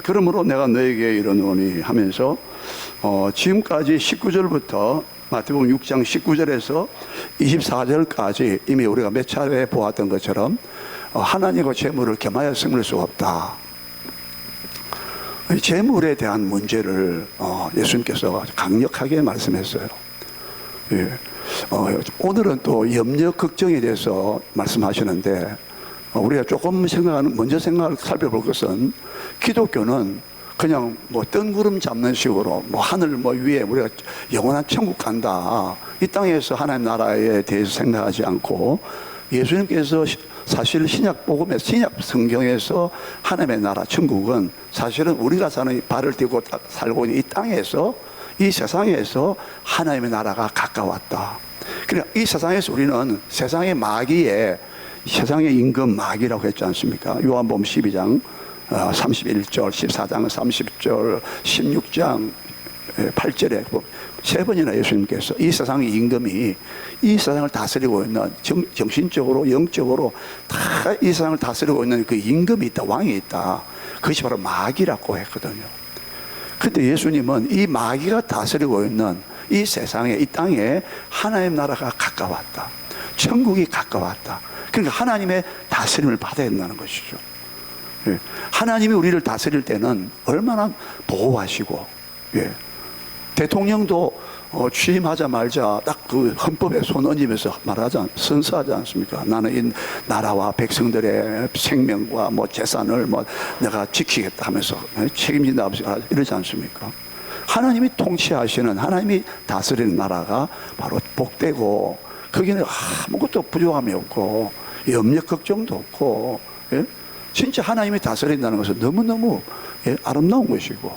그러므로 내가 너에게 이르노니 하면서 지금까지 19절부터 마태복음 6장 19절에서 24절까지 이미 우리가 몇 차례 보았던 것처럼 하나님과 재물을 겸하여 섬길 수가 없다. 재물에 대한 문제를 예수님께서 강력하게 말씀했어요. 예. 오늘은 또 염려 걱정에 대해서 말씀하시는데 우리가 조금 먼저 생각을 살펴볼 것은 기독교는 그냥 뭐 뜬구름 잡는 식으로 뭐 하늘 뭐 위에 우리가 영원한 천국 간다, 이 땅에서 하나님 나라에 대해서 생각하지 않고 예수님께서 사실 신약 복음에서 신약 성경에서 하나님의 나라 천국은 사실은 우리가 사는 발을 떼고 살고 있는 이 땅에서, 이 세상에서 하나님의 나라가 가까웠다. 그러니까 이 세상에서 우리는 세상의 마귀에, 세상의 임금 마귀라고 했지 않습니까? 요한복음 12장 31절, 14장 30절, 16장 8절에 세 번이나 예수님께서 이 세상의 임금이 이 세상을 다스리고 있는, 정신적으로 영적으로 다 이 세상을 다스리고 있는 그 임금이 있다, 왕이 있다. 그것이 바로 마귀라고 했거든요. 근데 예수님은 이 마귀가 다스리고 있는 이 세상에, 이 땅에 하나님 나라가 가까웠다, 천국이 가까웠다. 그러니까 하나님의 다스림을 받아야 된다는 것이죠. 하나님이 우리를 다스릴 때는 얼마나 보호하시고, 대통령도 취임하자마자 딱 그 헌법에 손 얹으면서 선서하지 않습니까? 나는 이 나라와 백성들의 생명과 뭐 재산을 뭐 내가 지키겠다 하면서 책임진다 이러지 않습니까? 하나님이 통치하시는, 하나님이 다스리는 나라가 바로 복되고, 거기는 아무것도 부족함이 없고 염려 걱정도 없고, 진짜 하나님이 다스린다는 것은 너무너무 아름다운 것이고,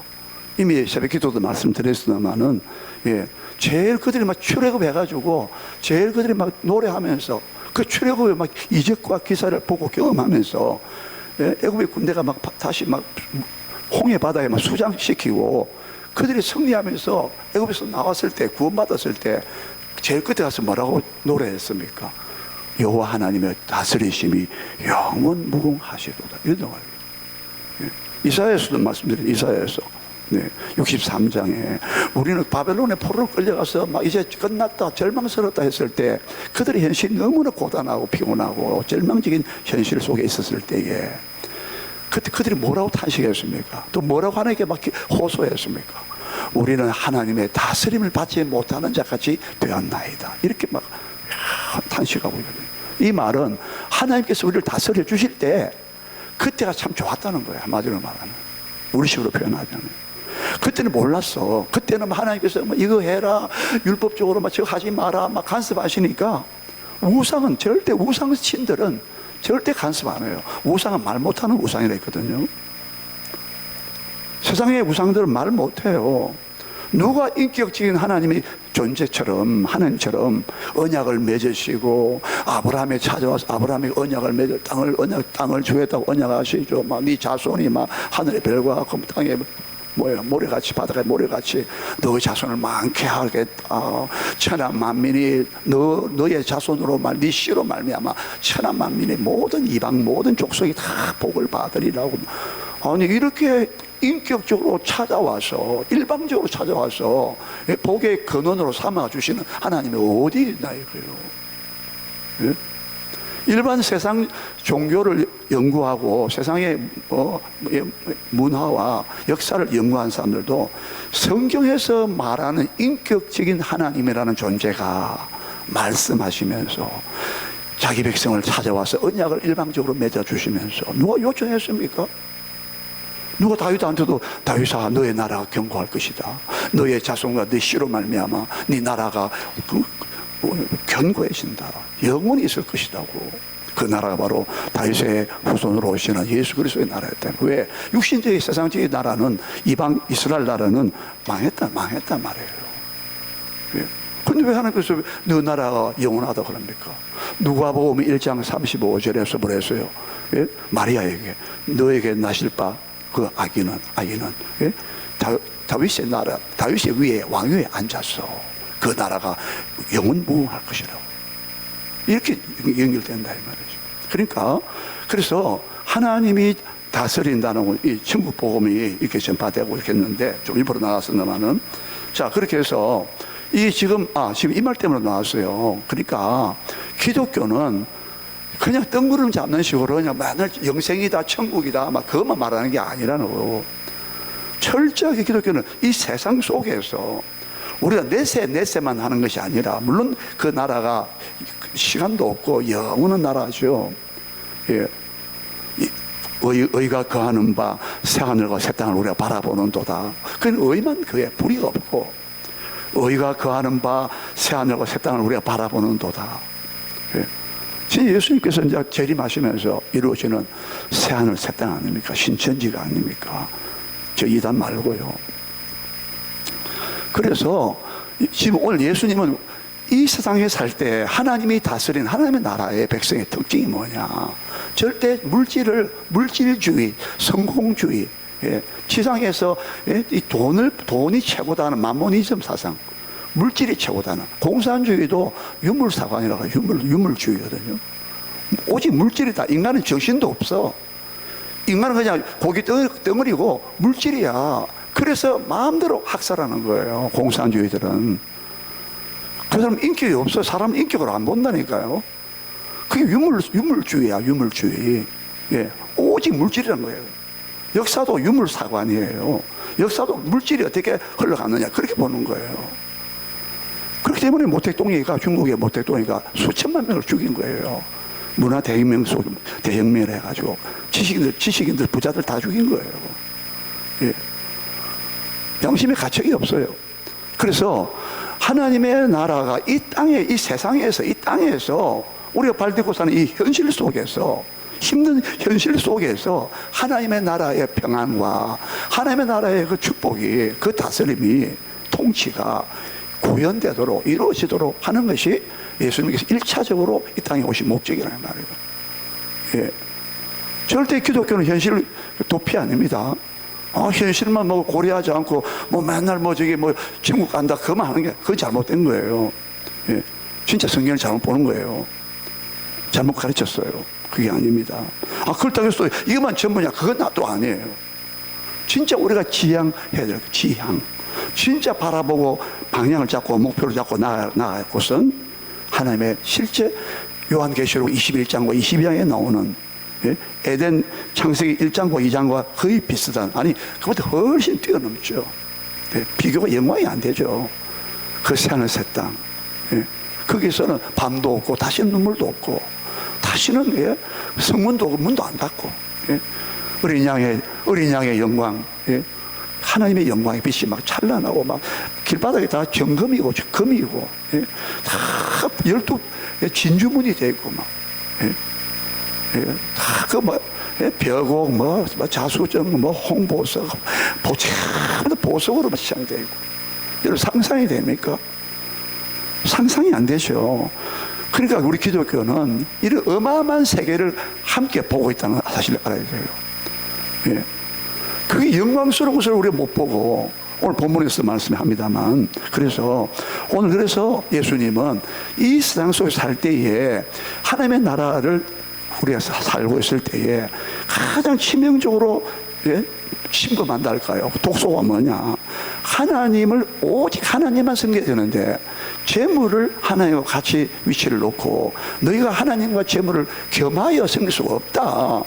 이미 새벽기도도 말씀드렸습니다만은 제일 그들이 막 출애굽해가지고 제일 그들이 막 노래하면서 그 출애굽의 막 이적과 기사를 보고 경험하면서 애굽의 군대가 막 다시 막 홍해 바다에 막 수장시키고 그들이 승리하면서 애굽에서 나왔을 때, 구원받았을 때 제일 끝에 가서 뭐라고 노래했습니까? 여호와 하나님의 다스리심이 영원 무궁하시도다, 이런 말이에요. 이사야에서도 말씀드린, 이사야에서 63장에 우리는 바벨론의 포로로 끌려가서 막 이제 끝났다, 절망스럽다 했을 때 그들의 현실이 너무나 고단하고 피곤하고 절망적인 현실 속에 있었을 때에 그때 그들이 뭐라고 탄식했습니까? 또 뭐라고 하나님께 막 호소했습니까? 우리는 하나님의 다스림을 받지 못하는 자같이 되었나이다, 이렇게 막 탄식하고 있거든요. 이 말은 하나님께서 우리를 다스려 주실 때 그때가 참 좋았다는 거예요. 한마디로 말하면, 우리 식으로 표현하자면. 그때는 몰랐어. 그때는 하나님께서 뭐 이거 해라, 율법적으로 막 저거 하지 마라 막 간섭하시니까, 우상은 절대, 우상신들은 절대 간섭 안 해요. 우상은 말 못하는 우상이라 했거든요. 세상의 우상들은 말 못해요. 누가 인격적인 하나님의 존재처럼, 하나님처럼 언약을 맺으시고 아브라함에 찾아와서 아브라함이 언약을 맺어 땅을 주겠다고 언약하시죠. 막 네 자손이 막 하늘의 별과 땅에 모래같이, 바다가 모래같이 너의 자손을 많게 하겠다. 천하 만민이 너의 자손으로 네 씨로 말미암아 천하 만민의 모든 이방 모든 족속이 다 복을 받으리라고. 아니 이렇게 인격적으로 찾아와서, 일방적으로 찾아와서 복의 근원으로 삼아주시는 하나님이 어디 있나 이거예요. 일반 세상 종교를 연구하고 세상의 문화와 역사를 연구한 사람들도 성경에서 말하는 인격적인 하나님이라는 존재가 말씀하시면서 자기 백성을 찾아와서 언약을 일방적으로 맺어주시면서 누가 요청했습니까? 누가 다윗한테도 다윗아 너의 나라가 견고할 것이다, 너의 자손과 네 씨로 말미암아 네 나라가 견고해진다, 영원히 있을 것이라고. 그 나라가 바로 다윗의 후손으로 오시는 예수 그리스도의 나라였다. 왜? 육신적인 세상적인 나라는, 이방 이스라엘 나라는 망했단 말이에요. 근데 왜 하나님께서 너 나라가 영원하다 그럽니까? 누가복음 1장 35절에서 뭐랬어요? 마리아에게 너에게 나실 바 그 아기는 다윗의 나라, 다윗의 위에 왕위에 앉아서 그 나라가 영원무궁할 것이라고. 이렇게 연결된다 이 말이죠. 그러니까 그래서 하나님이 다스린다는 이 천국 복음이 이렇게 전파되고 이렇게 했는데 좀 일부러 나왔습니다만은 자 그렇게 해서 지금 이 말 때문에 나왔어요. 그러니까 기독교는 그냥 뜬구름 잡는 식으로 그냥 맨날 영생이다 천국이다 막 그것만 말하는 게 아니라는 거고 철저하게 기독교는 이 세상 속에서 우리가 내세만 하는 것이 아니라 물론 그 나라가 시간도 없고 영원한 나라죠. 예. 의가 거하는 바 새하늘과 새 땅을 우리가 바라보는 도다. 그건 의만 그에 불이가 없고 의가 거하는 바 새하늘과 새 땅을 우리가 바라보는 도다. 예. 진짜 예수님께서 이제 재림하시면서 이루어지는 새하늘 새 땅 아닙니까? 신천지가 아닙니까? 저 이단 말고요. 그래서 지금 오늘 예수님은 이 세상에 살 때 하나님이 다스린 하나님의 나라의 백성의 특징이 뭐냐? 절대 물질주의, 성공주의, 예, 지상에서 이 돈이 최고다는 마모니즘 사상, 물질이 최고다는 공산주의도 유물사관이라고 유물주의거든요. 오직 물질이다. 인간은 정신도 없어. 인간은 그냥 고기 덩어리고 물질이야. 그래서 마음대로 학살하는 거예요. 공산주의들은. 그 사람 인격이 없어. 사람 인격으로 안 본다니까요. 그게 유물주의야, 유물주의. 예. 오직 물질이라는 거예요. 역사도 유물사관이에요. 역사도 물질이 어떻게 흘러가느냐, 그렇게 보는 거예요. 그렇기 때문에 모택동이가, 중국의 모택동이가 수천만 명을 죽인 거예요. 문화 대혁명 속, 대혁명을 해가지고. 지식인들, 부자들 다 죽인 거예요. 예. 양심의 가책이 없어요. 그래서 하나님의 나라가 이 땅에, 이 세상에서, 이 땅에서 우리가 발딛고 사는 이 현실 속에서, 힘든 현실 속에서 하나님의 나라의 평안과 하나님의 나라의 그 축복이, 그 다스림이, 통치가 구현되도록 이루어지도록 하는 것이 예수님께서 1차적으로 이 땅에 오신 목적이라는 말이에요. 예. 절대 기독교는 현실 도피 아닙니다. 현실만 뭐 고려하지 않고 맨날 중국 간다 그만 하는 게 그건 잘못된 거예요. 예. 진짜 성경을 잘못 보는 거예요. 잘못 가르쳤어요. 그게 아닙니다. 그렇다고 해서 이것만 전부냐? 그건 또 아니에요. 진짜 우리가 지향해야 돼요. 지향. 진짜 바라보고 방향을 잡고 목표를 잡고 나아갈 곳은 하나님의 실제 요한계시록 21장과 22장에 나오는, 예? 에덴 창세기 1장과 2장과 거의 비슷한, 아니 그것보다 훨씬 뛰어넘죠. 예? 비교가 영광이 안 되죠. 그 새하늘 새 땅. 예? 거기서는 밤도 없고 다시는 눈물도 없고 다시는, 예? 성문도 문도 안 닫고, 예? 어린 양의 영광, 예? 하나님의 영광의 빛이 막 찬란하고 막 길바닥에 다 정금이고 금이고, 예? 다 12 진주문이 되어 있고 막, 예? 예? 다 벼곡 자수정 홍보석 보석으로 시작되어 있고. 여러분 상상이 됩니까? 상상이 안 되죠. 그러니까 우리 기독교는 이런 어마어마한 세계를 함께 보고 있다는 사실을 알아야 돼요. 예. 그게 영광스러운 것을 우리가 못 보고 오늘 본문에서 말씀합니다만, 그래서 예수님은 이 세상 속에 살 때에 하나님의 나라를 우리가 살고 있을 때에 가장 치명적으로, 예? 침범한다 할까요? 독소가 뭐냐? 오직 하나님만 섬겨야 되는데 재물을 하나님과 같이 위치를 놓고 너희가 하나님과 재물을 겸하여 섬길 수가 없다.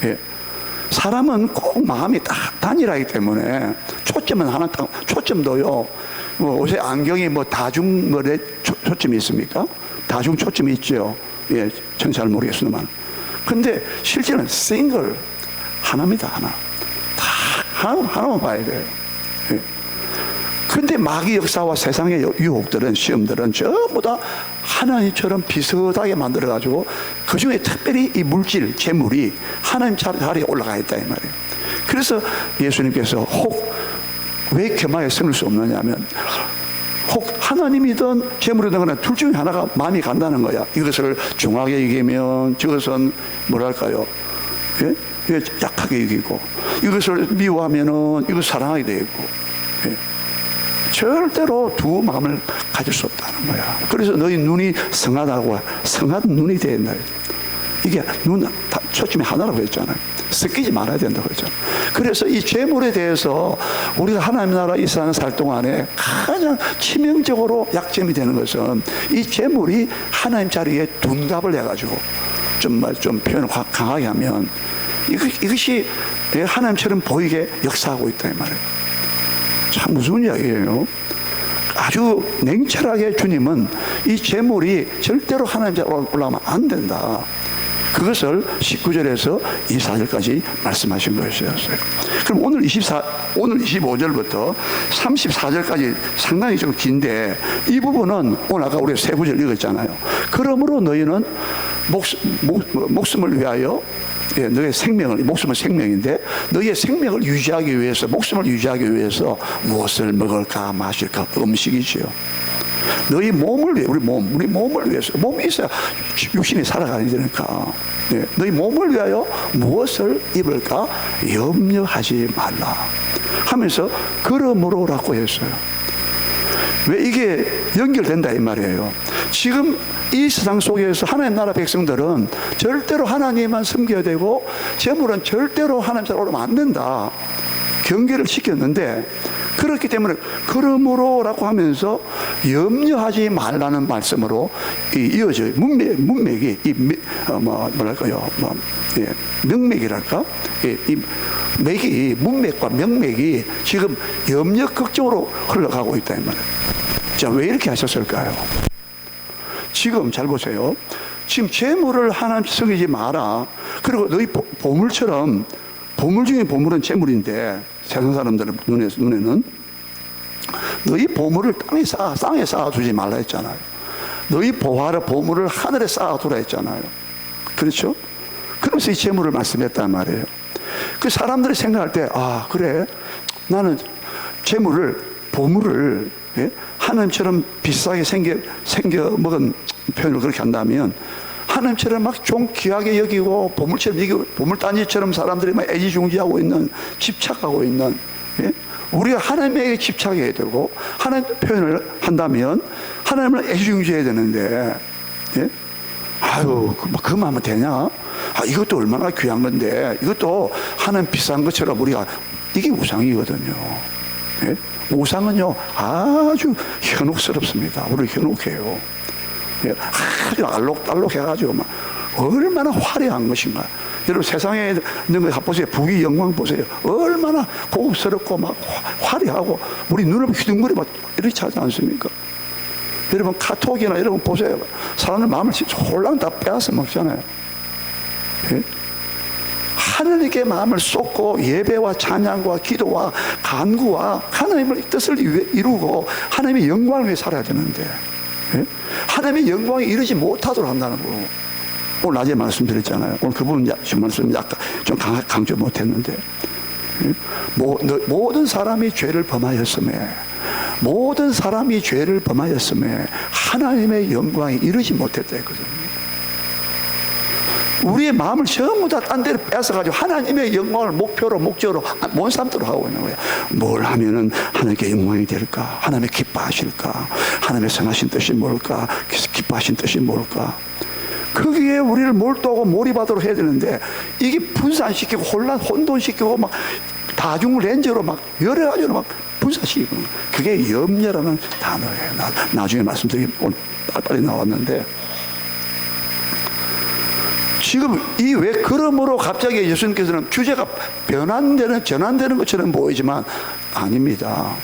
예. 사람은 꼭 마음이 딱 단일하기 때문에 초점은 초점도요. 요새 안경이 다중거래 초점이 있습니까? 다중 초점이 있죠. 예, 전 잘 모르겠습니다만. 근데 실제는 싱글 하나입니다. 하나. 하나만 봐야 돼요. 예. 근데 마귀 역사와 세상의 유혹들은, 시험들은 전부 다 하나님처럼 비슷하게 만들어가지고 그 중에 특별히 이 물질, 재물이 하나님 자리에 올라가 있다 이 말이에요. 그래서 예수님께서 왜 겸하여 섬길 수 없느냐면 혹 하나님이든 재물이든 거나 둘 중에 하나가 마음이 간다는 거야. 이것을 중하게 이기면 저것은 뭐랄까요? 예? 약하게 이기고, 이것을 미워하면은 이걸 사랑하게 되고, 예? 절대로 두 마음을 가질 수 없다는 거야. 그래서 너희 눈이 성한 눈이 된다. 이게 초점이 하나라고 했잖아요. 섞이지 말아야 된다고 그러죠. 그래서 이 재물에 대해서 우리가 하나님 나라 이스라엘 살 동안에 가장 치명적으로 약점이 되는 것은 이 재물이 하나님 자리에 둔갑을 해가지고 좀 표현을 강하게 하면 이것이 하나님처럼 보이게 역사하고 있다 이 말이에요. 참 무서운 이야기예요. 아주 냉철하게 주님은 이 재물이 절대로 하나님 자리에 올라가면 안 된다. 그것을 19절에서 24절까지 말씀하신 것이었어요. 그럼 오늘 25절부터 34절까지 상당히 좀 긴데 이 부분은 오늘 아까 우리가 세 구절 읽었잖아요. 그러므로 너희는 목숨을 위하여 너의 생명을, 목숨은 생명인데 너희의 생명을 유지하기 위해서, 목숨을 유지하기 위해서 무엇을 먹을까 마실까? 음식이지요. 너희 몸을 위해, 우리 몸을 위해서, 몸이 있어야 육신이 살아가야 되니까. 너희 몸을 위하여 무엇을 입을까 염려하지 말라 하면서 그러므로라고 했어요. 왜 이게 연결된다 이 말이에요. 지금 이 세상 속에서 하나님 나라 백성들은 절대로 하나님만 섬겨야 되고 재물은 절대로 하나님 나라로 오면 안 된다 경계를 시켰는데, 그렇기 때문에 그러므로라고 하면서 염려하지 말라는 말씀으로 이어져요. 문맥이 명맥이랄까? 이 맥이, 문맥과 명맥이 지금 염려 걱정으로 흘러가고 있다 이 말이에요. 자, 왜 이렇게 하셨을까요? 지금 잘 보세요. 지금 재물을 하나님 섬기지 마라. 그리고 너희 보물처럼, 보물 중에 보물은 재물인데 세상 사람들의 눈에는 너희 보물을 땅에 쌓아두지 말라 했잖아요. 너희 보물을 하늘에 쌓아두라 했잖아요. 그렇죠? 그래서 이 재물을 말씀했단 말이에요. 그 사람들이 생각할 때, 아 그래, 나는 보물을 하나님처럼 비싸게 생겨 먹은 표현을 그렇게 한다면 하나님처럼 막 좀 귀하게 여기고 보물처럼 여기고 보물단지처럼 사람들이 막 애지중지하고 있는, 집착하고 있는, 우리가 하나님에게 집착해야 되고 하나님 표현을 한다면 하나님을 애지중지해야 되는데, 아유 그 마음은 되냐? 이것도 얼마나 귀한 건데 이것도 하나님 비싼 것처럼 우리가, 이게 우상이거든요. 우상은요 아주 현혹스럽습니다. 우리 현혹해요. 아주 알록달록해가지고 막 얼마나 화려한 것인가. 여러분 세상에 있는 거 보세요. 부귀 영광 보세요. 얼마나 고급스럽고 막 화려하고 우리 눈을 휘둥그리 막 이렇게 하지 않습니까? 여러분 카톡이나 이런 거 보세요. 사람들 마음을 홀랑 다 빼앗아 먹잖아요. 하나님께 마음을 쏟고 예배와 찬양과 기도와 간구와 하나님의 뜻을 이루고 하나님의 영광을 위해 살아야 되는데, 하나님의 영광에 이르지 못하도록 한다는 거 오늘 낮에 말씀드렸잖아요. 오늘 그 부분 말씀 약간 좀 강조 못했는데, 모든 사람이 죄를 범하였음에 하나님의 영광에 이르지 못했다 했거든요. 우리의 마음을 전부 다 딴 데로 뺏어가지고 하나님의 영광을 목적으로 못 삼도록 하고 있는 거예요. 뭘 하면은 하나님께 영광이 될까? 하나님의 기뻐하실까? 하나님의 선하신 뜻이 뭘까? 기뻐하신 뜻이 뭘까? 거기에 우리를 몰두하고 몰입하도록 해야 되는데, 이게 분산시키고 혼돈시키고 막 다중 렌즈로 막 여러 가지로 막 분산시키고, 그게 염려라는 단어예요. 나중에 말씀드리면 오늘 빨리 나왔는데, 지금 왜 그러므로 갑자기 예수님께서는 주제가 전환되는 것처럼 보이지만 아닙니다.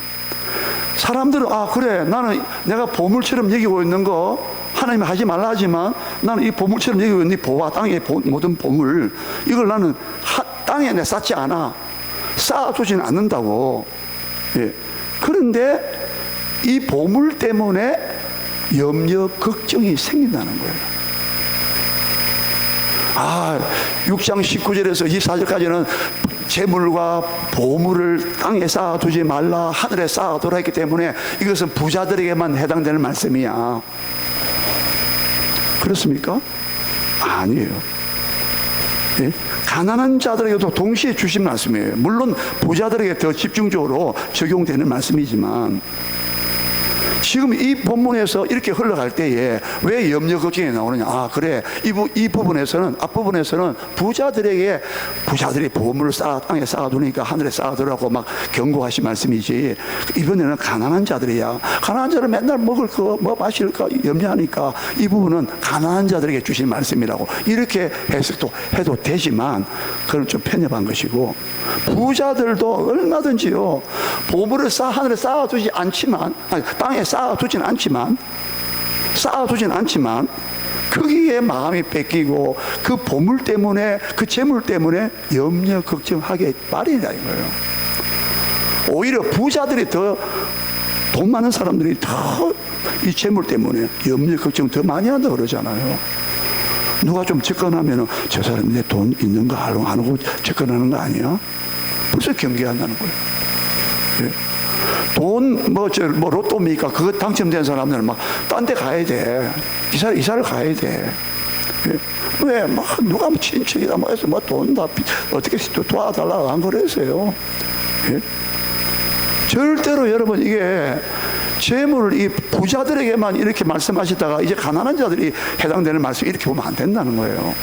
사람들은 그래, 나는 내가 보물처럼 여기고 있는 거 하나님이 하지 말라 하지만 나는 이 보물처럼 여기고 있는 이 보화, 땅의 모든 보물, 이걸 나는 땅에 내 쌓지 않아. 쌓아두지는 않는다고. 그런데 이 보물 때문에 염려, 걱정이 생긴다는 거예요. 6장 19절에서 24절까지는 재물과 보물을 땅에 쌓아두지 말라, 하늘에 쌓아두라 했기 때문에 이것은 부자들에게만 해당되는 말씀이야. 그렇습니까? 아니에요. 가난한 자들에게도 동시에 주신 말씀이에요. 물론 부자들에게 더 집중적으로 적용되는 말씀이지만, 지금 이 본문에서 이렇게 흘러갈 때에 왜 염려 걱정이 나오느냐? 아, 그래. 이 부분에서는, 앞부분에서는 부자들이 보물을 땅에 쌓아두니까 하늘에 쌓아두라고 막 경고하신 말씀이지. 이번에는 가난한 자들이야. 가난한 자를 맨날 먹을 거, 뭐 마실 거 염려하니까 이 부분은 가난한 자들에게 주신 말씀이라고. 이렇게 해석도 해도 되지만, 그건 좀 편협한 것이고, 부자들도 얼마든지요, 보물을 하늘에 쌓아두지 않지만, 아니, 땅에 쌓아두진 않지만, 거기에 마음이 뺏기고, 그 보물 때문에, 그 재물 때문에 염려, 걱정하게 마련이라 이거예요. 오히려 부자들이 더, 돈 많은 사람들이 더 이 재물 때문에 염려, 걱정 더 많이 한다 그러잖아요. 누가 좀 접근하면 저 사람이 내 돈 있는 거 안 하고 접근하는 거 아니야? 벌써 경계한다는 거예요. 예. 돈, 로또입니까? 그거 당첨된 사람들은 막, 딴 데 가야 돼. 이사를 가야 돼. 예. 왜? 누가 친척이다, 해서 돈 다, 어떻게 도와달라고 안 그랬어요. 예. 절대로 여러분, 이게, 재물을 이 부자들에게만 이렇게 말씀하시다가 이제 가난한 자들이 해당되는 말씀 이렇게 보면 안 된다는 거예요.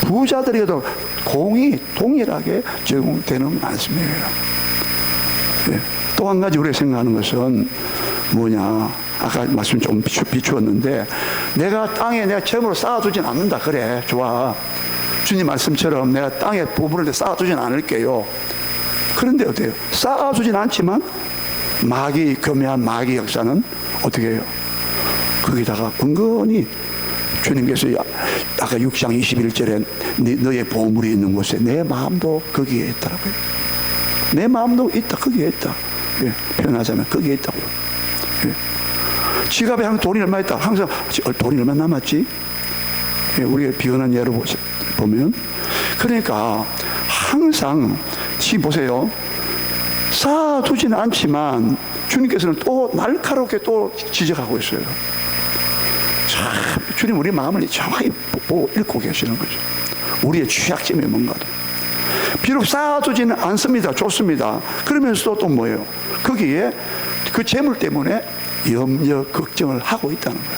부자들에게도 공이 동일하게 적용되는 말씀이에요. 예. 또 한 가지 우리가 생각하는 것은 뭐냐. 아까 말씀 좀 비추었는데, 내가 땅에 내가 재물을 쌓아두진 않는다. 그래, 좋아. 주님 말씀처럼 내가 땅에 보물을 쌓아두진 않을게요. 그런데 어때요? 쌓아두진 않지만 교묘한 마귀 역사는 어떻게 해요? 거기다가 은근히 주님께서 아까 6장 21절에 너의 보물이 있는 곳에 내 마음도 거기에 있더라고요. 내 마음도 있다, 거기에 있다. 예, 표현하자면 거기에 있다고요. 예. 지갑에 항상 돈이 얼마 있다. 항상 돈이 얼마 남았지? 예, 우리가 비근한 예로 보면. 그러니까 항상 지금 보세요. 쌓아두지는 않지만 주님께서는 또 날카롭게 또 지적하고 있어요. 참, 주님 우리 마음을 정확히 보고 읽고 계시는 거죠. 우리의 취약점이 뭔가도. 비록 쌓아두지는 않습니다. 좋습니다. 그러면서도 또 뭐예요? 거기에 그 재물 때문에 염려, 걱정을 하고 있다는 거야.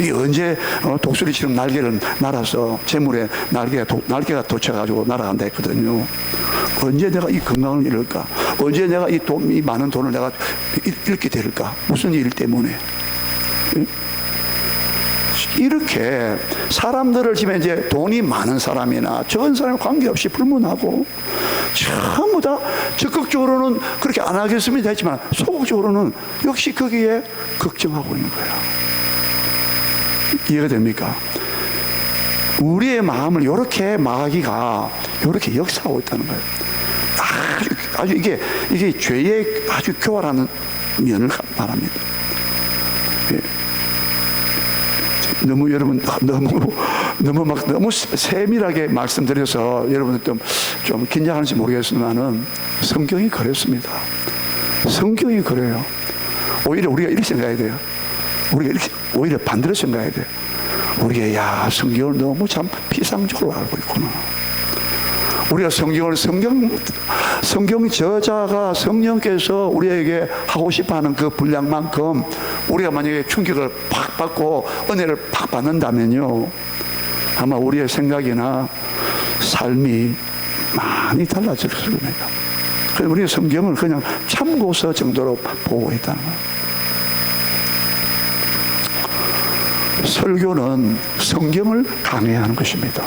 이게 언제 독수리처럼 날개를 날아서 재물에 날개가 돋쳐가지고 날아간다 했거든요. 언제 내가 이 건강을 잃을까? 언제 내가 이 많은 돈을 내가 잃게 될까? 무슨 일 때문에? 이렇게 사람들을 지금 이제 돈이 많은 사람이나 적은 사람 관계없이 불문하고 전부 다 적극적으로는 그렇게 안 하겠습니다 했지만 소극적으로는 역시 거기에 걱정하고 있는 거예요. 이해가 됩니까? 우리의 마음을 이렇게 마귀가 이렇게 역사하고 있다는 거예요. 아주 이게 죄의 아주 교활한 면을 말합니다. 예. 여러분 너무 세밀하게 말씀드려서 여러분들 좀 긴장하는지 모르겠지만은 성경이 그랬습니다. 성경이 그래요. 오히려 우리가 이렇게 생각해야 돼요. 우리가 이렇게 오히려 반대로 생각해야 돼요. 우리가 성경을 너무 참 피상적으로 알고 있구나. 우리가 성경 저자가 성령께서 우리에게 하고 싶어하는 그 분량만큼 우리가 만약에 충격을 팍 받고 은혜를 팍 받는다면요, 아마 우리의 생각이나 삶이 많이 달라질 겁니다. 그래서 우리의 성경을 그냥 참고서 정도로 보고 있다는 거예요. 설교는 성경을 강해하는 것입니다.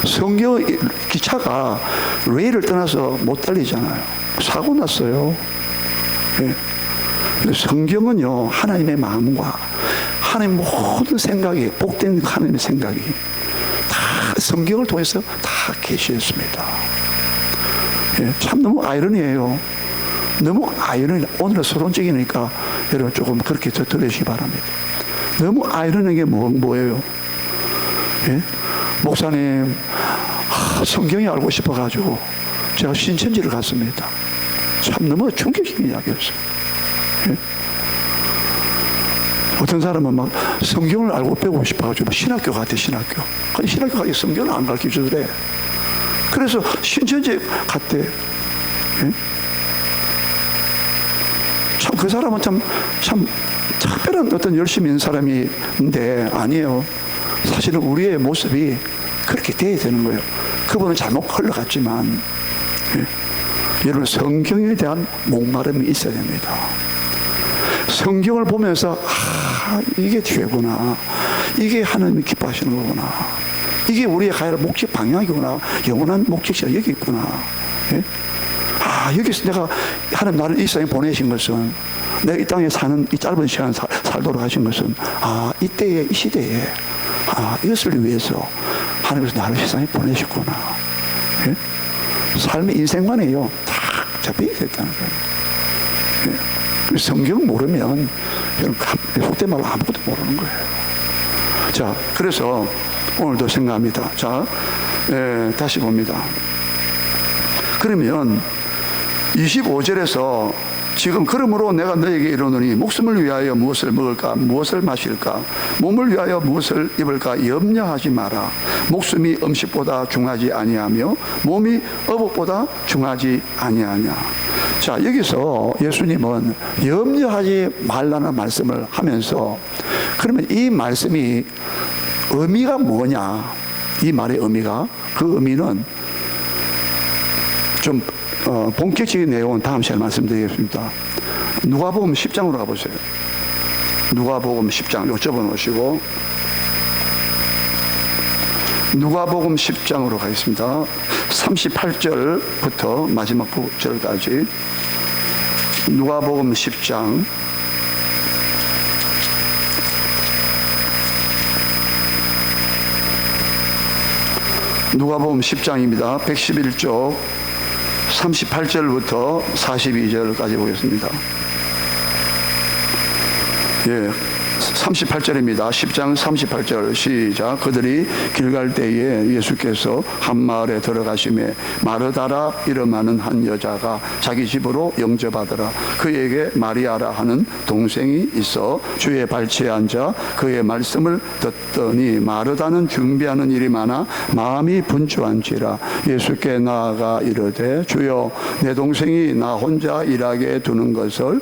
성경 기차가 레일을 떠나서 못 달리잖아요. 사고 났어요. 예. 성경은요, 하나님의 마음과 하나님의 모든 생각이, 복된 하나님의 생각이 다 성경을 통해서 다 계시했습니다. 예. 참 너무 아이러니해요. 너무 아이러니. 오늘은 서론적이니까 여러분 조금 그렇게 들으시기 바랍니다. 너무 아이러니한 게 뭐예요? 예? 목사님, 성경이 알고 싶어가지고 제가 신천지를 갔습니다. 참 너무 충격적인 이야기였어요. 예? 어떤 사람은 막 성경을 알고 배우고 싶어가지고 신학교 갔대, 신학교. 근데 신학교 가서 성경을 안 가르쳐주더래. 그래서 신천지에 갔대. 예? 참 그 사람은 참 특별한 어떤 열심히 있는 사람인데 아니에요. 사실은 우리의 모습이 그렇게 돼야 되는 거예요. 그분은 잘못 흘러갔지만, 여러분 성경에 대한 목마름이 있어야 됩니다. 성경을 보면서 이게 죄구나, 이게 하나님이 기뻐하시는 거구나, 이게 우리의 가야 할 목적 방향이구나, 영원한 목적지가 여기 있구나. 여기서 내가 하나님 나를 이 세상에 보내신 것은, 내가 이 땅에 사는 이 짧은 시간 살도록 하신 것은 이때에, 이 시대에 이것을 위해서 하나님께서 나를 세상에 보내셨구나. 삶의 인생관이요 딱 잡히게 됐다는 거예요. 성경 모르면 속된 말로 아무것도 모르는 거예요. 자, 그래서 오늘도 생각합니다. 자, 다시 봅니다. 그러면 25절에서 지금 그러므로 내가 너에게 이르노니 목숨을 위하여 무엇을 먹을까 무엇을 마실까 몸을 위하여 무엇을 입을까 염려하지 마라. 목숨이 음식보다 중하지 아니하며 몸이 어복보다 중하지 아니하냐. 자, 여기서 예수님은 염려하지 말라는 말씀을 하면서, 그러면 이 말씀이 의미가 뭐냐, 이 말의 의미가, 그 의미는 좀 본격적인 내용은 다음 시간에 말씀드리겠습니다. 누가복음 10장으로 가보세요. 누가복음 10장 요 접어 놓으시고 누가복음 10장으로 가겠습니다. 38절부터 마지막 절까지 누가복음 10장 누가복음 10장입니다. 111쪽 38절부터 42절까지 보겠습니다. 38절입니다. 10장 38절 시작. 그들이 길 갈 때에 예수께서 한 마을에 들어가시매 마르다라 이름하는 한 여자가 자기 집으로 영접하더라. 그에게 마리아라 하는 동생이 있어 주의 발치에 앉아 그의 말씀을 듣더니 마르다는 준비하는 일이 많아 마음이 분주한지라. 예수께 나아가 이르되 주여 내 동생이 나 혼자 일하게 두는 것을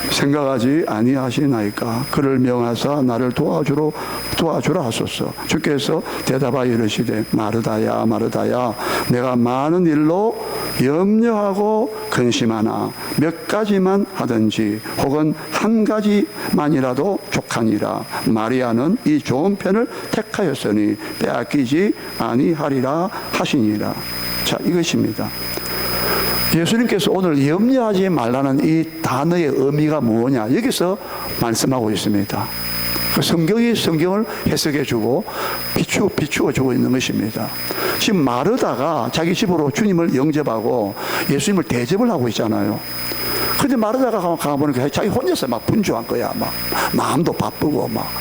생각하지 아니하시나이까. 그를 명하사 나를 도와주라 하소서. 주께서 대답하여 이르시되 마르다야 마르다야 내가 많은 일로 염려하고 근심하나 몇 가지만 하든지 혹은 한 가지만이라도 족하니라. 마리아는 이 좋은 편을 택하였으니 빼앗기지 아니하리라 하시니라. 자, 이것입니다. 예수님께서 오늘 염려하지 말라는 이 단어의 의미가 뭐냐, 여기서 말씀하고 있습니다. 그 성경을 해석해주고 비추어주고 있는 것입니다. 지금 마르다가 자기 집으로 주님을 영접하고 예수님을 대접을 하고 있잖아요. 근데 마르다가 가보니까 자기 혼자서 막 분주한 거야. 막 마음도 바쁘고 막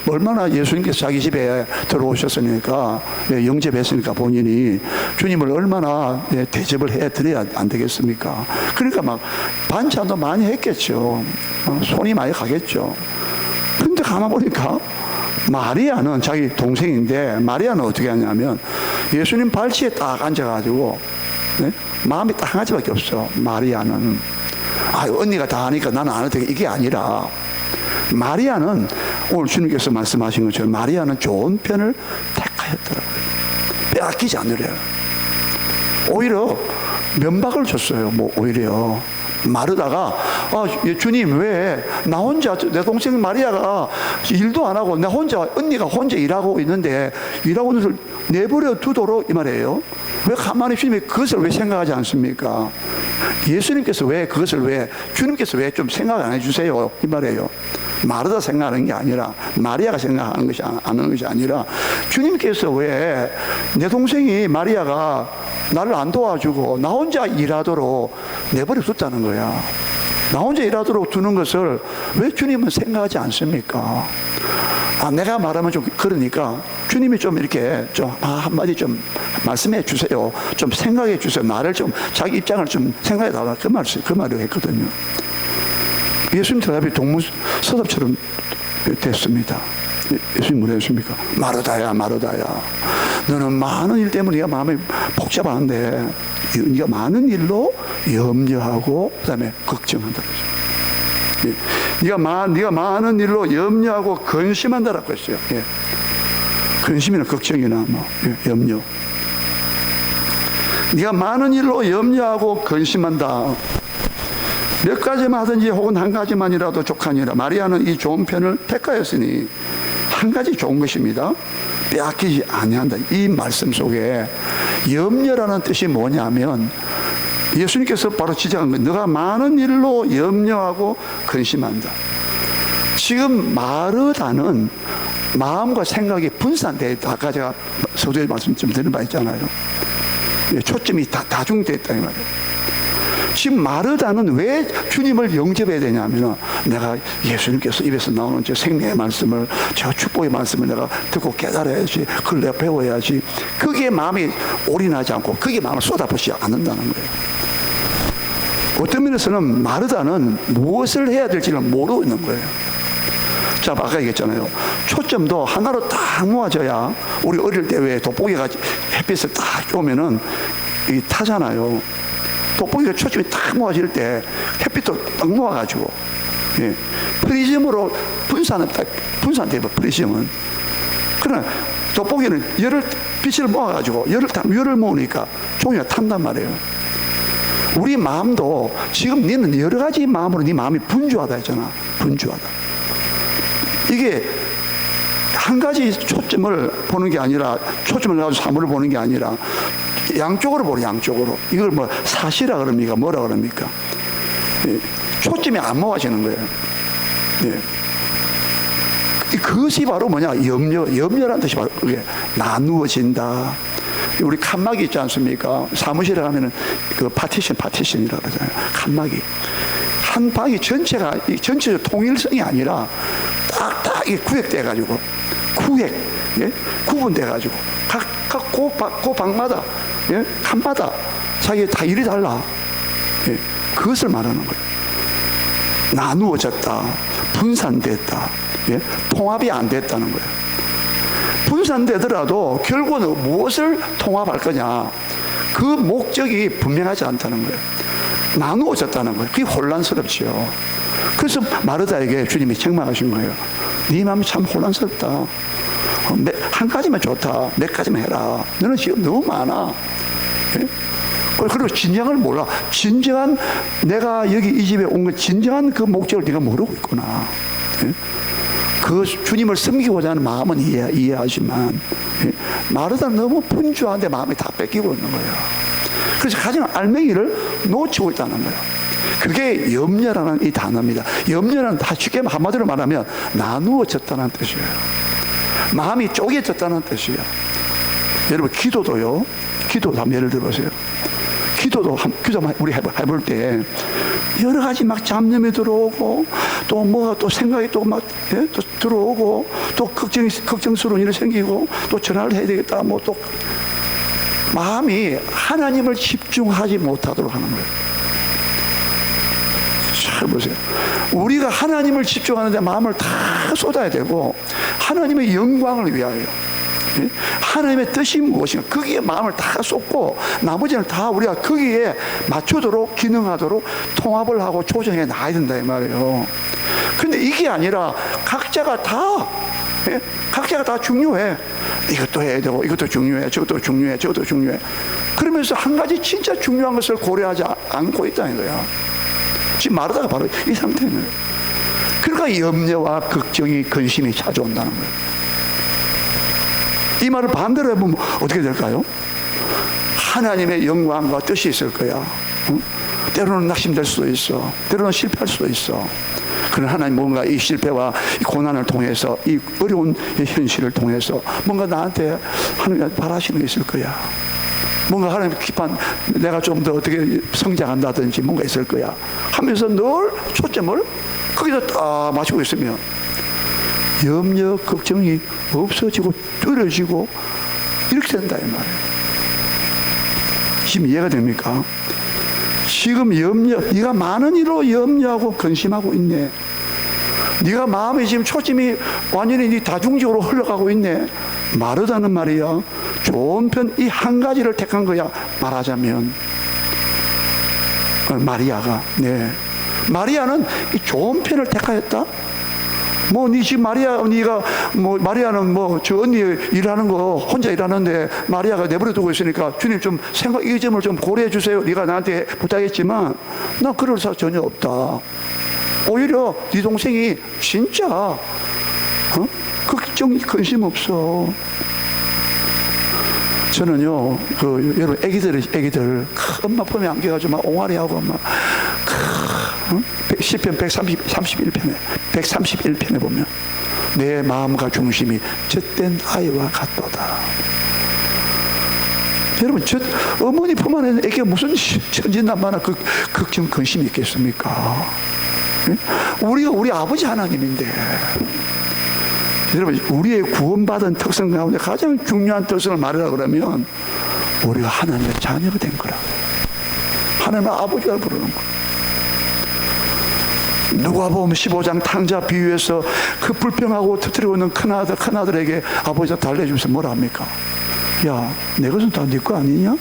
얼마나 예수님께서 자기 집에 들어오셨으니까, 영접했으니까 본인이 주님을 얼마나 대접을 해드려야 안 되겠습니까? 그러니까 막 반찬도 많이 했겠죠. 손이 많이 가겠죠. 근데 가만 보니까 마리아는 자기 동생인데, 마리아는 어떻게 하냐면 예수님 발치에 딱 앉아가지고 마음이 딱 한 가지밖에 없어. 마리아는 언니가 다 하니까 나는 안 해도 돼, 이게 아니라 마리아는 오늘 주님께서 말씀하신 것처럼 마리아는 좋은 편을 택하였더라고요. 빼앗기지 않으래요. 오히려 면박을 줬어요. 오히려 마르다가 주님 왜 나 혼자, 내 동생 마리아가 일도 안 하고 나 혼자, 언니가 혼자 일하고 있는데 일하고 있는 것을 내버려 두도록, 이 말이에요. 왜 가만히 주님이 그것을 왜 생각하지 않습니까? 예수님께서 왜 그것을 주님께서 왜 좀 생각 안 해주세요, 이 말이에요. 마르다 생각하는 게 아니라, 마리아가 생각하는 것이 아는 것이 아니라, 주님께서 왜 내 동생이 마리아가 나를 안 도와주고 나 혼자 일하도록 내버려 뒀다는 거야. 나 혼자 일하도록 두는 것을 왜 주님은 생각하지 않습니까? 내가 말하면 좀 그러니까 주님이 좀 이렇게 좀 한마디 좀 말씀해 주세요. 좀 생각해 주세요. 나를 좀, 자기 입장을 좀 생각해 달라. 그 말을 했거든요. 예수님 대답이 동문서답처럼 됐습니다. 예수님 뭐라 했습니까? 마르다야 마르다야 너는 많은 일 때문에 네가 마음이 복잡한데 네가 많은 일로 염려하고 그 다음에 걱정한다. 네가 많은 일로 염려하고 근심한다라고 했어요. 예. 근심이나 걱정이나 뭐 염려. 네가 많은 일로 염려하고 근심한다. 몇 가지만 하든지 혹은 한 가지만이라도 족하니라. 마리아는 이 좋은 편을 택하였으니 한 가지 좋은 것입니다. 빼앗기지 아니한다. 이 말씀 속에 염려라는 뜻이 뭐냐면 예수님께서 바로 지적한 거예요. 너가 많은 일로 염려하고 근심한다. 지금 마르다는 마음과 생각이 분산되어 있다. 아까 제가 서두에 말씀 좀 드린 바 있잖아요. 초점이 다 다중되어 있다 이 말이에요. 지금 마르다는 왜 주님을 영접해야 되냐면 내가 예수님께서 입에서 나오는 저 생명의 말씀을, 저 축복의 말씀을 내가 듣고 깨달아야지, 그걸 내가 배워야지. 거기에 마음이 올인하지 않고 거기에 마음을 쏟아붓지 않는다는 거예요. 어떤 면에서는 마르다는 무엇을 해야 될지를 모르고 있는 거예요. 자, 아까 얘기했잖아요. 초점도 하나로 딱 모아져야, 우리 어릴 때 왜 돋보기가 햇빛을 딱 쏘면은 이 타잖아요. 돋보기가 초점이 딱 모아질 때 햇빛도 딱 모아가지고, 예. 프리즘으로 분산돼요, 프리즘은. 그러나 돋보기는 빛을 모아가지고 열을 모으니까 종이가 탄단 말이에요. 우리 마음도 지금 너는 여러 가지 마음으로 네 마음이 분주하다 했잖아. 분주하다. 이게 한 가지 초점을 보는 게 아니라, 초점을 가지고 사물을 보는 게 아니라 양쪽으로 보려, 양쪽으로. 이걸 뭐 사시라 그럽니까? 뭐라 그럽니까? 예. 초점이 안 모아지는 거예요. 예. 그것이 바로 뭐냐? 염려라는 뜻이 바로 그게 나누어진다. 우리 칸막이 있지 않습니까? 사무실에 가면은 그 파티션이라고 그러잖아요. 칸막이. 한 방이 전체적 통일성이 아니라 딱딱 이게 구획돼가지고, 예? 구분돼가지고, 그 방마다, 예? 칸마다 자기 다 일이 달라. 예? 그것을 말하는 거예요. 나누어졌다. 분산됐다. 예? 통합이 안 됐다는 거예요. 분산되더라도 결국은 무엇을 통합할 거냐, 그 목적이 분명하지 않다는 거예요. 나누어졌다는 거예요. 그게 혼란스럽지요. 그래서 마르다에게 주님이 책망하신 거예요. 네 마음이 참 혼란스럽다. 한 가지만 좋다. 몇 가지만 해라. 너는 지금 너무 많아. 예? 그리고 진정을 몰라. 진정한, 내가 여기 이 집에 온 건 진정한 그 목적을 네가 모르고 있구나. 예? 그 주님을 섬기고자 하는 마음은 이해하지만, 예? 마르다는 너무 분주한데 마음이 다 뺏기고 있는 거예요. 그래서 가장 알맹이를 놓치고 있다는 거예요. 그게 염려라는 이 단어입니다. 염려는 다 쉽게 한마디로 말하면 나누어졌다는 뜻이에요. 마음이 쪼개졌다는 뜻이에요. 여러분, 기도도요. 기도도 한번 예를 들어보세요. 기도 우리 해볼 때 여러 가지 막 잡념이 들어오고, 또 뭐가 또 생각이 또 막, 예? 또 들어오고, 또 걱정스러운 일이 생기고, 또 전화를 해야 되겠다, 뭐 또 마음이 하나님을 집중하지 못하도록 하는 거예요. 잘 보세요. 우리가 하나님을 집중하는데 마음을 다 쏟아야 되고, 하나님의 영광을 위하여, 예? 하나님의 뜻이 무엇인가, 거기에 마음을 다 쏟고, 나머지는 다 우리가 거기에 맞추도록, 기능하도록 통합을 하고 조정해 놔야 된다 이 말이에요. 그런데 이게 아니라 각자가 다 중요해. 이것도 해야 되고, 이것도 중요해, 저것도 중요해, 저것도 중요해. 그러면서 한 가지 진짜 중요한 것을 고려하지 않고 있다는 거야. 지금 마르다가 바로 이 상태인 거예요. 그러니까 염려와 걱정이, 근심이 찾아온다는 거예요. 이 말을 반대로 해보면 어떻게 될까요? 하나님의 영광과 뜻이 있을 거야. 응? 때로는 낙심될 수도 있어. 때로는 실패할 수도 있어. 그러나 하나님 뭔가 이 실패와 이 고난을 통해서, 이 어려운 현실을 통해서 뭔가 나한테 하나님 바라시는 게 있을 거야. 뭔가 하나님 기판, 내가 좀 더 어떻게 성장한다든지 뭔가 있을 거야 하면서 늘 초점을 거기다 딱 맞추고 있으면 염려, 걱정이 없어지고 줄여지고 이렇게 된다 이 말이에요. 지금 이해가 됩니까? 지금 네가 많은 일로 염려하고 근심하고 있네. 네가 마음이 지금 초점이 완전히 네 다중적으로 흘러가고 있네. 마르다는 말이야, 좋은 편 이 한 가지를 택한 거야. 말하자면 마리아가, 네, 마리아는 이 좋은 편을 택하였다. 뭐, 니 지금 니가, 마리아는 저 언니 일하는 거 혼자 일하는데 마리아가 내버려 두고 있으니까 주님 좀 이 점을 좀 고려해 주세요. 네가 나한테 부탁했지만, 나 그럴 사 전혀 없다. 오히려 네 동생이 진짜, 걱정, 근심 없어. 저는요, 여러분, 애기들, 엄마 품에 안겨가지고 막 옹알이하고 막, 시편 131편에 보면, 내 마음과 중심이 젖된 아이와 같도다. 여러분, 어머니 품 안에 애기가 무슨 천진난만한 걱정, 근심이 있겠습니까? 우리가 우리 아버지 하나님인데, 여러분, 우리의 구원받은 특성 가운데 가장 중요한 특성을 말하라 그러면 우리가 하나님의 자녀가 된 거라고. 하나님의 아버지가 부르는 거. 누가복음 15장 탕자 비유에서 그 불평하고 터뜨리고 있는 큰아들에게 아버지가 달래주면서 뭐라 합니까? 야, 내 것은 다 네 거 아니냐?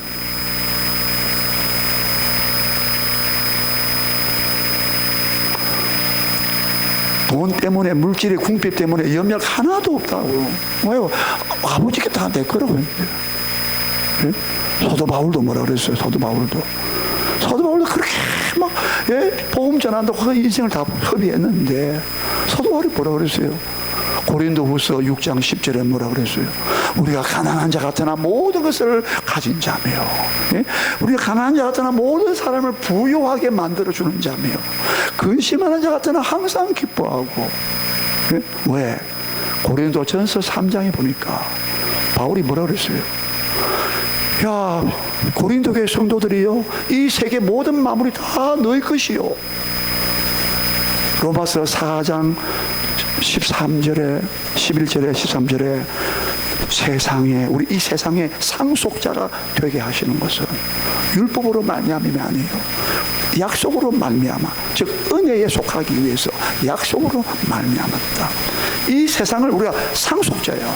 돈 때문에, 물질의 궁핍 때문에 염려가 하나도 없다고. 왜요? 아버지께 다 내 거라고 했는데. 예? 사도 바울도 뭐라 그랬어요? 사도 바울도 그렇게 막, 복음 전한다고 그 인생을 다 허비했는데, 사도 바울이 뭐라 그랬어요? 고린도후서 6장 10절에 뭐라 그랬어요? 우리가 가난한 자 같으나 모든 것을 가진 자며, 우리가 가난한 자 같으나 모든 사람을 부유하게 만들어주는 자며, 근심하는 자 같으나 항상 기뻐하고. 왜? 고린도전서 3장에 보니까 바울이 뭐라 그랬어요? 야, 고린도 교회 성도들이요, 이 세계 모든 만물이 다 너희 것이요. 로마서 4장 13절에 11절에 13절에 우리 이 세상의 상속자가 되게 하시는 것은 율법으로 말미암음이 아니에요. 약속으로 말미암아, 즉 은혜에 속하기 위해서 약속으로 말미암았다. 이 세상을 우리가 상속자야.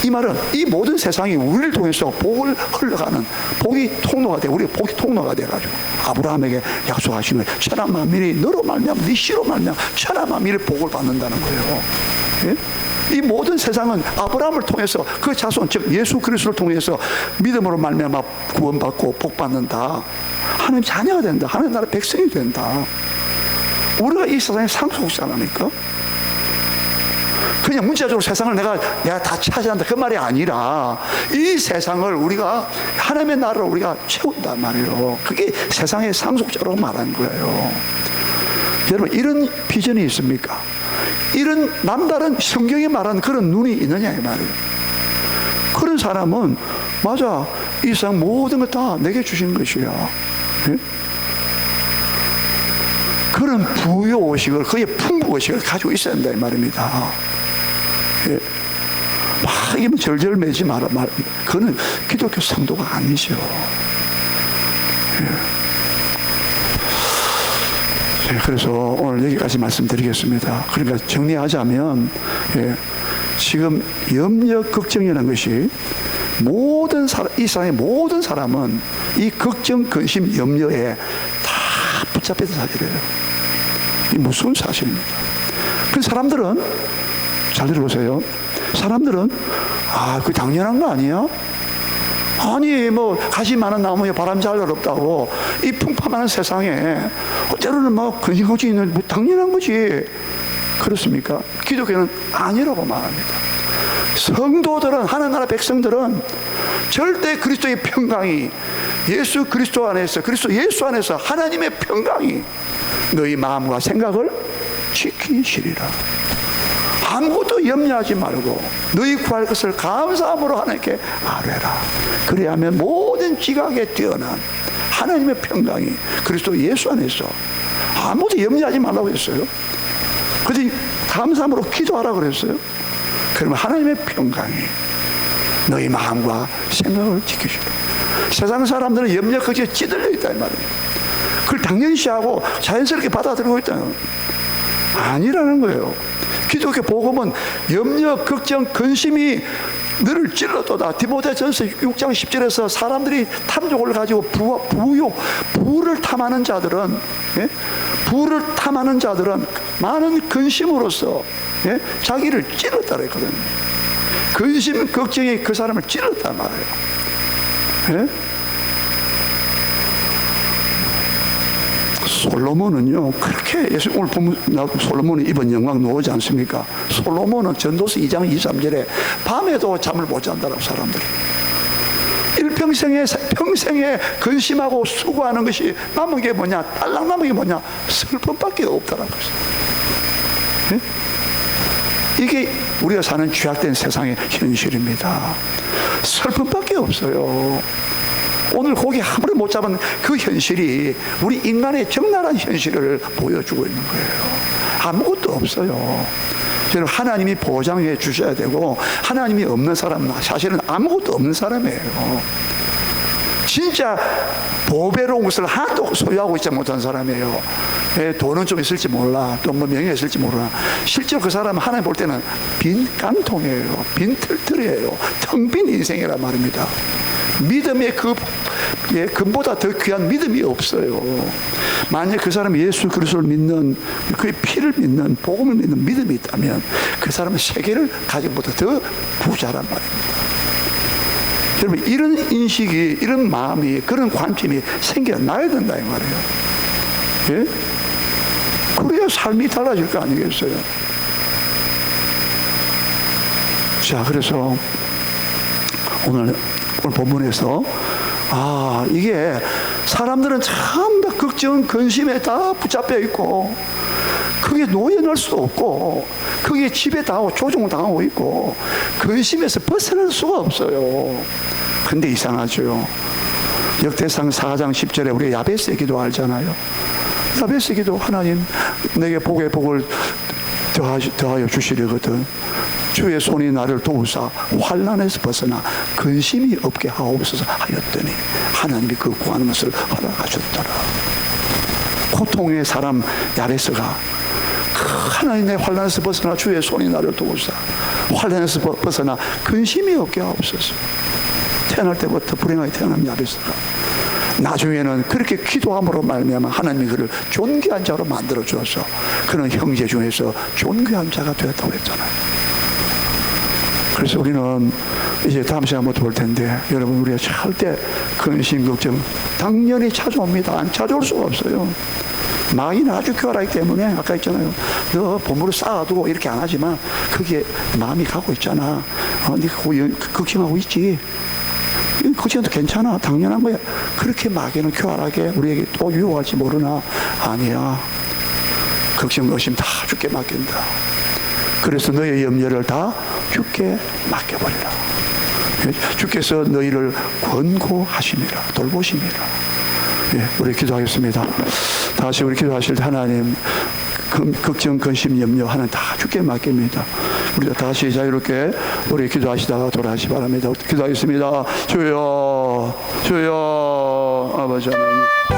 이 말은 이 모든 세상이 우리를 통해서 복을 흘러가는, 복이 통로가 돼. 우리가 복이 통로가 돼가지고 아브라함에게 약속하시는 거예요. 천하 만민이 너로 말미암아, 네 씨로 말미암아 천하 만민이 복을 받는다는 거예요. 이 모든 세상은 아브라함을 통해서 그 자손, 즉 예수 그리스도를 통해서 믿음으로 말미암아 구원받고 복받는다. 하나님 자녀가 된다. 하나님 나라 백성이 된다. 우리가 이 세상의 상속자라니까. 그냥 문자적으로 세상을 내가 다 차지한다 그 말이 아니라 이 세상을 우리가 하나님의 나라로 우리가 채운단 말이에요. 그게 세상의 상속자로 말한 거예요. 여러분, 이런 비전이 있습니까? 이런 남다른 성경이 말하는 그런 눈이 있느냐 이 말이에요. 그런 사람은 맞아, 이 세상 모든 것 다 내게 주신 것이야. 그런 부요의식을, 그의 풍부의식을 가지고 있어야 한다 이 말입니다. 막 이게 절절 매지 마라. 그거는 기독교 성도가 아니죠. 그래서 오늘 여기까지 말씀드리겠습니다. 그러니까 정리하자면, 지금 염려, 걱정이라는 것이 이 세상의 모든 사람은 이 걱정, 근심, 염려에 다 붙잡혀서 살게 돼요. 이 무서운 사실입니다. 그 사람들은 잘 들어보세요. 사람들은 그 당연한 거 아니야? 아니 가시 많은 나무에 바람 잘 없다고 이 풍파많은 세상에 때로는 근심걱정이 있는 당연한 거지. 그렇습니까? 기독교는 아니라고 말합니다. 성도들은, 하나나라 백성들은 절대 그리스도의 평강이, 예수 그리스도 안에서, 그리스도 예수 안에서 하나님의 평강이 너희 마음과 생각을 지키시리라. 아무것도 염려하지 말고 너희 구할 것을 감사함으로 하나님께 아뢰라. 그래야면 모든 지각에 뛰어난 하나님의 평강이 그리스도 예수 안에서, 아무것도 염려하지 말라고 했어요. 그래서 감사함으로 기도하라 그랬어요. 그러면 하나님의 평강이 너희 마음과 생각을 지키시라. 세상 사람들은 염려 거기에 찌들려 있다 이 말입니다. 그걸 당연시하고 자연스럽게 받아들이고 있다는, 아니라는 거예요. 기독교 복음은 염려, 걱정, 근심이 너를 찔러도다. 디모데전서 6장 10절에서 사람들이 탐욕을 가지고 부를 탐하는 자들은 예? 부를 탐하는 자들은 많은 근심으로써 예? 자기를 찔렀다 그랬거든요. 근심, 걱정이 그 사람을 찔렀단 말이에요. 예? 솔로몬은요, 그렇게 오늘 보면 솔로몬이 입은 영광 나오지 않습니까? 솔로몬은 전도서 2장 23절에 밤에도 잠을 못 잔다라고 사람들이. 평생에 근심하고 수고하는 것이 남은 게 뭐냐? 딸랑 남은 게 뭐냐? 슬픔밖에 없다라는 것이죠. 예? 이게 우리가 사는 죄악된 세상의 현실입니다. 슬픔밖에 없어요. 오늘 고기 아무리 못 잡은 그 현실이 우리 인간의 적나라한 현실을 보여주고 있는 거예요. 아무것도 없어요. 저는 하나님이 보장해 주셔야 되고, 하나님이 없는 사람은 사실은 아무것도 없는 사람이에요. 진짜 보배로운 것을 하나도 소유하고 있지 못한 사람이에요. 돈은 좀 있을지 몰라, 또 뭐 명예가 있을지 모르나, 실제로 그 사람은 하나님 볼 때는 빈 깡통이에요. 빈 털털이에요. 텅 빈 인생이란 말입니다. 믿음의 근보다 더 귀한 믿음이 없어요. 만약 그 사람이 예수 그리스도를 믿는, 그의 피를 믿는, 복음을 믿는 믿음이 있다면 그 사람은 세계를 가진 것보다 더 부자란 말입니다. 여러분, 이런 인식이, 이런 마음이, 그런 관점이 생겨나야 된다 이 말이에요. 예? 그래야 삶이 달라질 거 아니겠어요? 자, 그래서 오늘 본문에서 이게 사람들은 참 다 걱정, 근심에 다 붙잡혀 있고, 그게 노여낼 수도 없고, 그게 집에 다 조종을 당하고 있고, 근심에서 벗어날 수가 없어요. 근데 이상하죠. 역대상 4장 10절에 우리 야베스의 기도 알잖아요. 야베스의 기도, 하나님 내게 복의 복을 더하여 주시려거든 주의 손이 나를 도우사 환난에서 벗어나 근심이 없게 하옵소서 하였더니 하나님이 그 구하는 것을 허락하셨더라. 고통의 사람 야베스가 하나님 내 환난에서 벗어나 주의 손이 나를 도우사 환난에서 벗어나 근심이 없게 하옵소서. 태어날 때부터 불행하게 태어난 야베스가 나중에는 그렇게 기도함으로 말미암아 하나님이 그를 존귀한 자로 만들어 주어서 그는 형제 중에서 존귀한 자가 되었다고 했잖아요. 그래서 우리는 이제 다음 시간에 한번 볼 텐데, 여러분, 우리가 절대 근심 걱정 당연히 찾아옵니다. 안 찾아올 수가 없어요. 마귀는 아주 교활하기 때문에 아까 했잖아요. 너 보물을 쌓아두고 이렇게 안 하지만 그게 마음이 가고 있잖아. 네가 걱정하고 있지. 걱정도 괜찮아. 당연한 거야. 그렇게 마귀는 교활하게 우리에게 또 유혹할지 모르나? 아니야. 걱정, 의심 다 주께 맡긴다. 그래서 너의 염려를 다 주께 맡겨버리라. 주께서 너희를 권고하심이라, 돌보심이라. 예, 우리 기도하겠습니다. 다시 우리 기도하실 때 하나님, 걱정, 근심, 염려 하나님 다 주께 맡깁니다. 우리가 다시 자유롭게 우리 기도하시다가 돌아가시 바랍니다. 기도하겠습니다. 주여, 주여, 아버지 하나님.